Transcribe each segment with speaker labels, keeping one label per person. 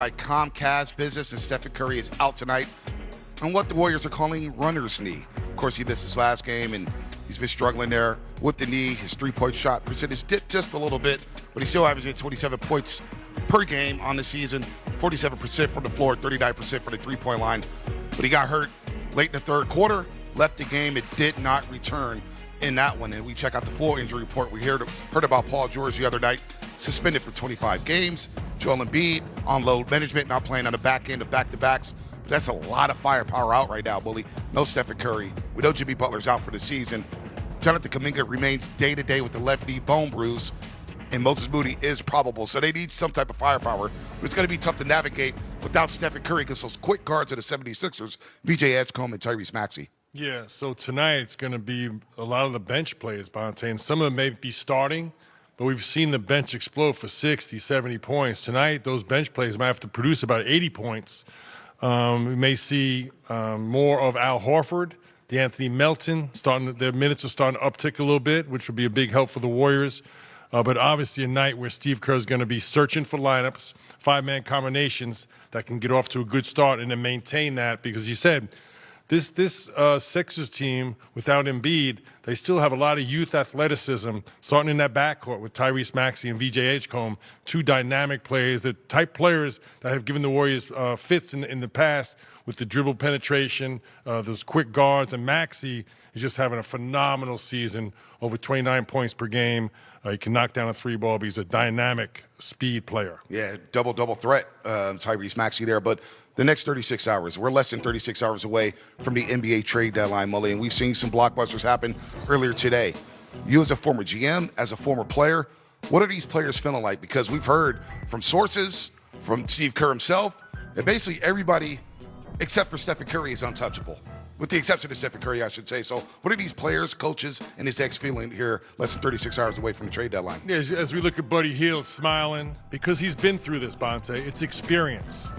Speaker 1: by Comcast Business, and Stephen Curry is out tonight on what the Warriors are calling runner's knee. Of course, he missed his last game, and he's been struggling there with the knee. His three-point shot percentage dipped just a little bit, but he's still averaging 27 points per game on the season, 47% from the floor, 39% from the three-point line. But he got hurt late in the third quarter, left the game. It did not return in that one. And we check out the full injury report. We heard about Paul George the other night, suspended for 25 games. Joel Embiid on load management, not playing on the back end of back-to-backs. But that's a lot of firepower out right now, Bully. No Stephen Curry. We know Jimmy Butler's out for the season. Jonathan Kuminga remains day-to-day with the left knee bone bruise, and Moses Moody is probable. So they need some type of firepower. But it's going to be tough to navigate without Stephen Curry because those quick guards of the 76ers, VJ Edgecombe and Tyrese Maxey.
Speaker 2: Yeah, so tonight it's going to be a lot of the bench players, Bonte, and some of them may be starting, but we've seen the bench explode for 60, 70 points. Tonight, those bench players might have to produce about 80 points. We may see more of Al Horford, DeAnthony Melton, their minutes are starting to uptick a little bit, which would be a big help for the Warriors. But obviously a night where Steve Kerr is going to be searching for lineups, five-man combinations that can get off to a good start and then maintain that, because you said this Sixers team, without Embiid, they still have a lot of youth athleticism, starting in that backcourt with Tyrese Maxey and VJ Edgecombe, two dynamic players, the type players that have given the Warriors fits in the past with the dribble penetration, those quick guards, and Maxey is just having a phenomenal season, over 29 points per game. He can knock down a three ball, but he's a dynamic speed player.
Speaker 1: Yeah, double threat, Tyrese Maxey there. But the next 36 hours, we're less than 36 hours away from the NBA trade deadline, Mullin, and we've seen some blockbusters happen earlier today. You as a former GM, as a former player, what are these players feeling like? Because we've heard from sources, from Steve Kerr himself, that basically everybody except for Stephen Curry is untouchable. With the exception of Stephen Curry, I should say. So what are these players, coaches, and his ex feeling here less than 36 hours away from the trade deadline?
Speaker 2: Yeah, as we look at Buddy Hield smiling, because he's been through this, Bonte, it's experience.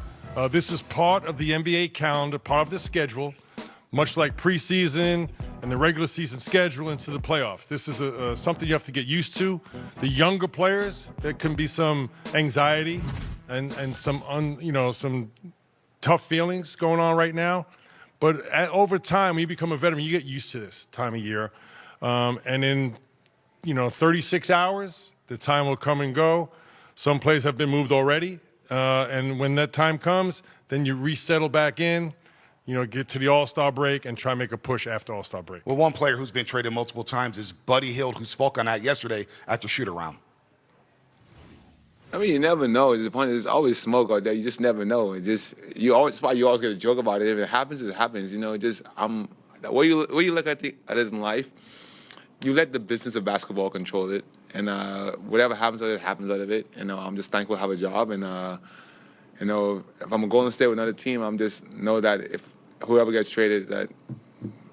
Speaker 2: This is part of the NBA calendar, part of the schedule, much like preseason and the regular season schedule into the playoffs. This is something you have to get used to. The younger players, there can be some anxiety and some tough feelings going on right now. But over time, when you become a veteran, you get used to this time of year. And in 36 hours, the time will come and go. Some players have been moved already. And when that time comes, then you resettle back in, get to the All-Star break and try and make a push after All-Star break.
Speaker 1: Well, one player who's been traded multiple times is Buddy Hield, who spoke on that yesterday after shoot-around.
Speaker 3: I mean, you never know. The point is, always smoke out there. You just never know. That's why you always get a joke about it. If it happens, it happens. The way you look at it in life, you let the business of basketball control it, and whatever happens out of it. I'm just thankful to have a job, and if I'm going to stay with another team, I'm just know that if whoever gets traded, that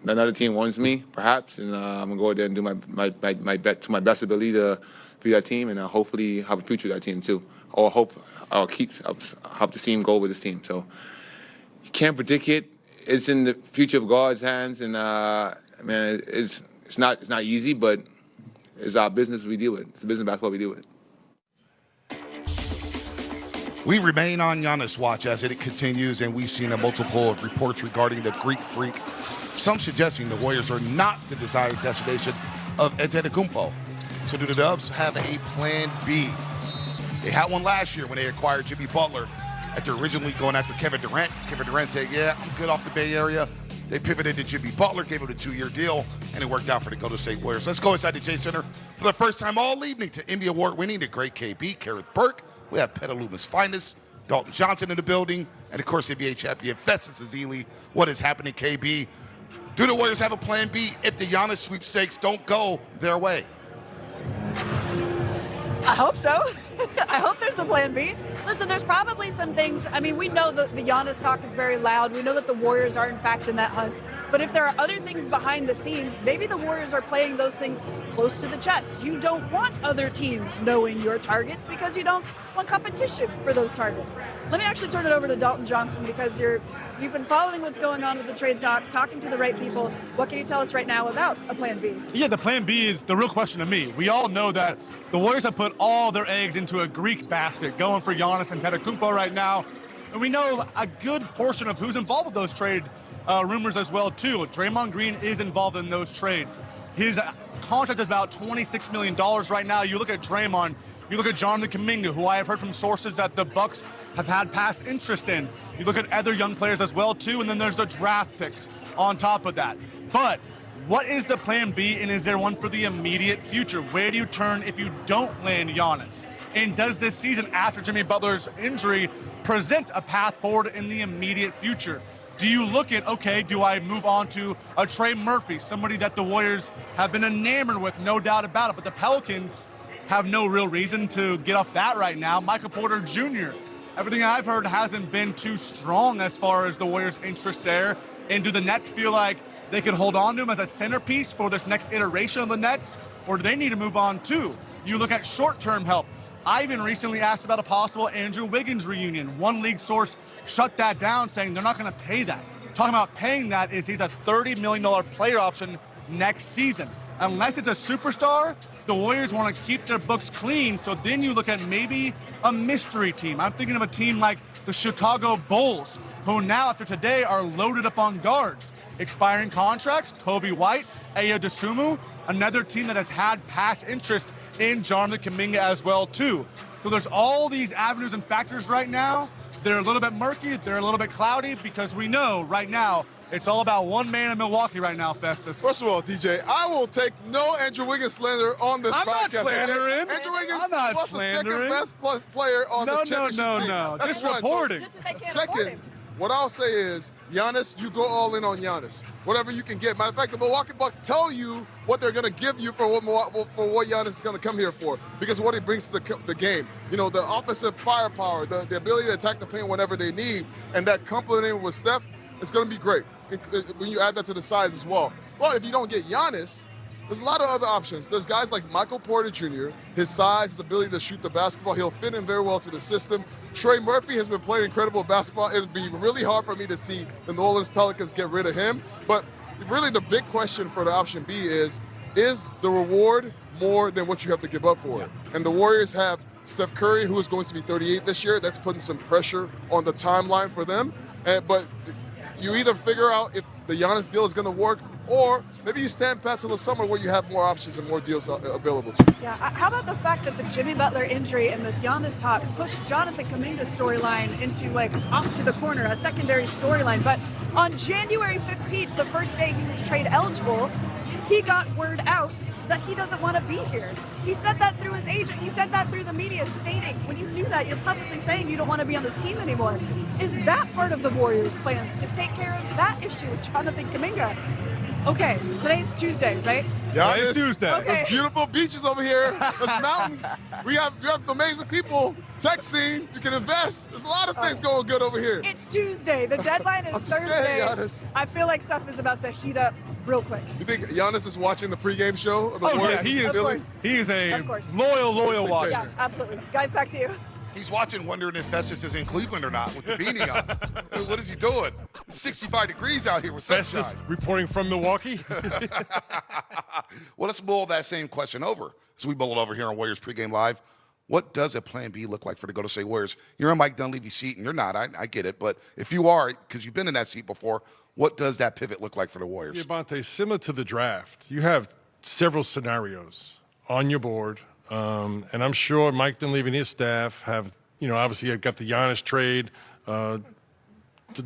Speaker 3: another team wants me, perhaps, and I'm gonna go there and do my bet to my best ability to be that team, and hopefully have a future with that team too. Or hope to see him go with this team. So you can't predict it. It's in the future of God's hands, and it's not easy, but it's our business we deal with. It's the business of basketball we deal with.
Speaker 1: We remain on Giannis watch as it continues, and we've seen a multiple of reports regarding the Greek Freak, some suggesting the Warriors are not the desired destination of Antetokounmpo. So do the Dubs have a plan B? They had one last year when they acquired Jimmy Butler after originally going after Kevin Durant. Kevin Durant said, yeah, I'm good off the Bay Area. They pivoted to Jimmy Butler, gave him a 2-year deal, and it worked out for the Golden State Warriors. Let's go inside the Chase Center for the first time all evening to Emmy Award-winning, the great KB, Kareth Burke. We have Petaluma's finest, Dalton Johnson in the building, and of course NBA champion Festus Ezeli. What is happening, KB? Do the Warriors have a plan B if the Giannis sweepstakes don't go their way?
Speaker 4: I hope so. I hope there's a plan B. Listen, there's probably some things. I mean, we know that the Giannis talk is very loud. We know that the Warriors are, in fact, in that hunt. But if there are other things behind the scenes, maybe the Warriors are playing those things close to the chest. You don't want other teams knowing your targets because you don't want competition for those targets. Let me actually turn it over to Dalton Johnson because you've been following what's going on with the trade talk, talking to the right people. What can you tell us right now about a plan B?
Speaker 5: Yeah, the plan B is the real question to me. We all know that the Warriors have put all their eggs into a Greek basket, going for Giannis Antetokounmpo right now. And we know a good portion of who's involved with those trade rumors as well, too. Draymond Green is involved in those trades. His contract is about $26 million right now. You look at Draymond, you look at Jonathan Kuminga, who I have heard from sources that the Bucks have had past interest in. You look at other young players as well, too, and then there's the draft picks on top of that. But what is the plan B, and is there one for the immediate future? Where do you turn if you don't land Giannis? And does this season after Jimmy Butler's injury present a path forward in the immediate future? Do you look at, okay, do I move on to a Trey Murphy, somebody that the Warriors have been enamored with, no doubt about it, but the Pelicans have no real reason to get off that right now. Michael Porter Jr., everything I've heard hasn't been too strong as far as the Warriors' interest there. And do the Nets feel like they could hold on to him as a centerpiece for this next iteration of the Nets, or do they need to move on too? You look at short-term help. I even recently asked about a possible Andrew Wiggins reunion. One league source shut that down, saying they're not going to pay that. Talking about paying that is he's a $30 million player option next season. Unless it's a superstar, the Warriors want to keep their books clean, so then you look at maybe a mystery team. I'm thinking of a team like the Chicago Bulls, who now, after today, are loaded up on guards. Expiring contracts, Kobe White, Ayo Dosunmu, another team that has had past interest in Jonathan Kuminga as well, too. So there's all these avenues and factors right now. They're a little bit murky, they're a little bit cloudy, because we know right now it's all about one man in Milwaukee right now, Festus.
Speaker 6: First of all, DJ, I will take no Andrew Wiggins slander on this
Speaker 5: I'm
Speaker 6: podcast.
Speaker 5: not slandering.
Speaker 6: Andrew Wiggins
Speaker 5: I'm not
Speaker 6: was
Speaker 5: slandering.
Speaker 6: the second best player on this championship team.
Speaker 5: No.
Speaker 6: That's
Speaker 5: Just
Speaker 6: one.
Speaker 5: reporting.
Speaker 4: Just that they can't afford
Speaker 6: Second,
Speaker 4: him.
Speaker 6: what I'll say is, Giannis, you go all in on Giannis. Whatever you can get. Matter of fact, the Milwaukee Bucks tell you what they're going to give you for what Giannis is going to come here for, because of what he brings to the game. You know, the offensive firepower, the ability to attack the paint whenever they need, and that complementing with Steph, it's going to be great when you add that to the size as well. But if you don't get Giannis, there's a lot of other options. There's guys like Michael Porter Jr., his size, his ability to shoot the basketball, he'll fit in very well to the system. Trey Murphy has been playing incredible basketball. It would be really hard for me to see the New Orleans Pelicans get rid of him. But really the big question for the option B is the reward more than what you have to give up for it? And the Warriors have Steph Curry, who is going to be 38 this year. That's putting some pressure on the timeline for them. But you either figure out if the Giannis deal is going to work, or maybe you stand pat till the summer where you have more options and more deals available to you.
Speaker 4: Yeah, how about the fact that the Jimmy Butler injury and this Giannis talk pushed Jonathan Kuminga's storyline into off to the corner, a secondary storyline. But on January 15th, the first day he was trade eligible, he got word out that he doesn't want to be here. He said that through his agent. He said that through the media, stating when you do that, you're publicly saying you don't want to be on this team anymore. Is that part of the Warriors' plans to take care of that issue with Jonathan Kuminga? Okay, today's Tuesday, right?
Speaker 6: Yeah,
Speaker 5: It's Tuesday.
Speaker 4: Okay.
Speaker 6: There's beautiful beaches over here. There's mountains. We have amazing people. Tech scene. You can invest. There's a lot of things going good over here.
Speaker 4: It's Tuesday. The deadline is
Speaker 6: I'm just
Speaker 4: Thursday.
Speaker 6: saying, Giannis.
Speaker 4: I feel like stuff is about to heat up real quick.
Speaker 6: You think Giannis is watching the pregame show of the
Speaker 5: Oh, yeah,
Speaker 6: Warriors?
Speaker 5: he
Speaker 6: in
Speaker 5: is.
Speaker 6: Philly?
Speaker 4: course.
Speaker 5: He is a
Speaker 4: Of course.
Speaker 5: loyal watcher.
Speaker 4: Yeah, absolutely. Guys, back to you.
Speaker 1: He's watching, wondering if Festus is in Cleveland or not with the beanie on. What is he doing? It's 65 degrees out here with sunshine.
Speaker 2: Festus reporting from Milwaukee.
Speaker 1: Well, let's mull that same question over. So we mull it over here on Warriors Pregame Live. What does a plan B look like for the Golden State Warriors? You're in Mike Dunleavy's seat, and you're not. I get it. But if you are, because you've been in that seat before, what does that pivot look like for the Warriors?
Speaker 2: Yeah, Bonte, similar to the draft, you have several scenarios on your board. And I'm sure Mike Dunleavy and his staff have, obviously have got the Giannis trade, the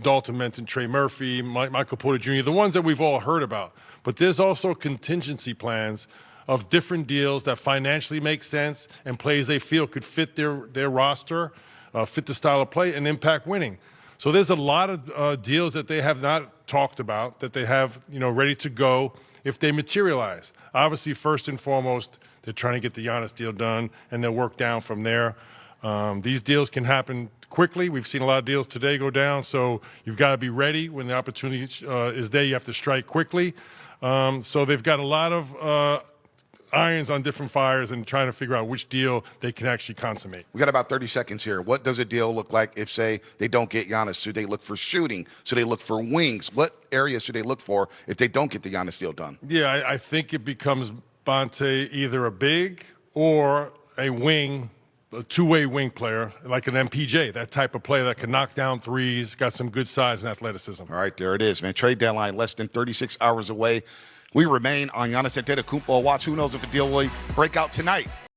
Speaker 2: Dalton mentioned Trey Murphy, Michael Porter Jr., the ones that we've all heard about. But there's also contingency plans of different deals that financially make sense and plays they feel could fit their roster, fit the style of play, and impact winning. So there's a lot of deals that they have not talked about that they have, ready to go if they materialize. Obviously, first and foremost, they're trying to get the Giannis deal done, and they'll work down from there. These deals can happen quickly. We've seen a lot of deals today go down, so you've got to be ready when the opportunity is there. You have to strike quickly. So they've got a lot of irons on different fires and trying to figure out which deal they can actually consummate.
Speaker 1: We got about 30 seconds here. What does a deal look like if, say, they don't get Giannis? Should they look for shooting? Should they look for wings? What areas should they look for if they don't get the Giannis deal done?
Speaker 2: Yeah, I think it becomes, Bonte, either a big or a wing a two-way wing player, like an MPJ, that type of player that can knock down threes, got some good size and athleticism.
Speaker 1: All right, there it is, man. Trade deadline less than 36 hours away. We remain on Giannis Antetokounmpo watch. Who knows if the deal will break out tonight?